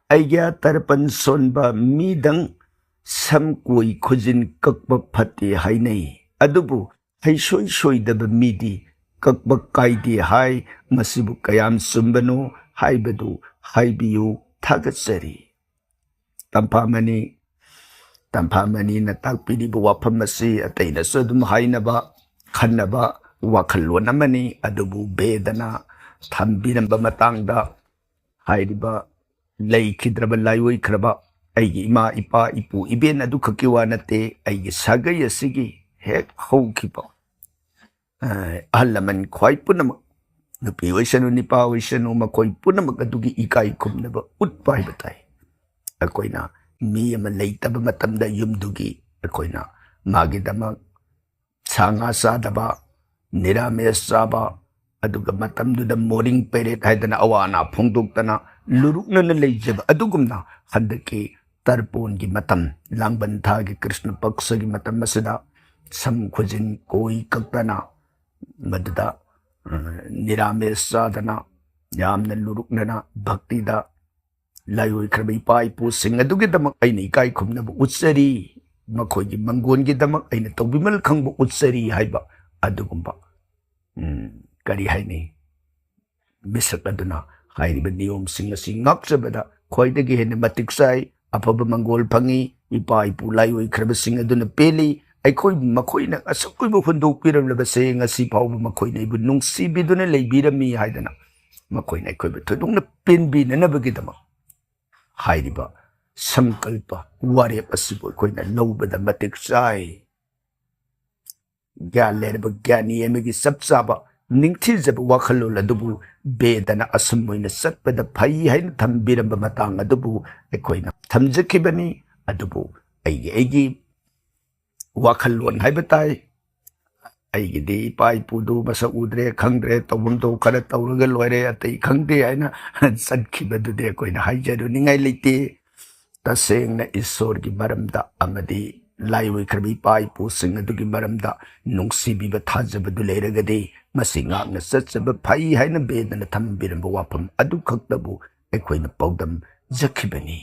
Aigya Tarpan Sonba Midang Sam-Khujin Kakpa Phate Hainai. Adubu Haisoi Soidaba Midi Kakpa Kaidi Hai Masibu Kayam Sumbano Haibadu Haibiyu Thagatsari. Tampamani na takpidi bu wapamasi atay na sudum hainaba khanaba wakalwa namani adubu bedana thambiramba matangda hairiba leikidraba laiwai kraba aigi ima ipa ipu iben adu khakiwa nate aigi sagai asigi hek haukipa ahalaman khwai punamak nupi waisanu nipa waisanu makoi punamak adugi ikai kumnaba utpai batai akoina mi ama leitaba matamda yumdugi akoina magidama sanga sadaba nirames saba aduga matamduda morning period haidana awana phongdoktana lurukna na leijaba adugumna handaki tarpon gi matam langban thagi krishna paksa gi matam masida Sam-Khujin koi kakprana maduda nirames sadana yamna lurukna na bhakti da Layoy krabay pai po sing adugi damak ay na ikay kum na bu utsari makoy gi manggon gi damak ay na tawbimal kang bu utsari hayba adugumba kari hay ni bisak aduna hay ba niyom sing ngak sabada koy dagi hen matiksay apaba manggol pangi ipay po layoy krabay sing aduna pili ay koy makoy na asakoy bu fundok piram labasay nga sipaw bu makoy na ibun nung sibi doon na laybira mi hay dana makoy na koy ba tudong na pinbi na nabagi damak Hairiba Samkalpa Warrior Asibo Koina Lobada Matik Sai Galerba Gani Emigi Sapsaba Ningtizab Wakalola Dubu Bedana Asumuina Satpada Pai Hain Tambiramba Matanga Dubu Ekoina Tamjakibani Adubu Egi Wakalon Haibatai Aigi di Pai Pudu Masa Udre Kangre Tawundo Kara Tawraga Loire Atay Kangde Aina Sadkibadu de Koina Haijadu Ningay Liti Taseng na Isor Gi Maramda Amadi Laiwi Krabi Pai Pusing Adugi Maramda Nung Sibi Batazabadu Leragadi Masingak na Satsaba Pai Haina Beda na Tambiramba Wapam Adu Kakdabu Ekoina Pogdam Zakibani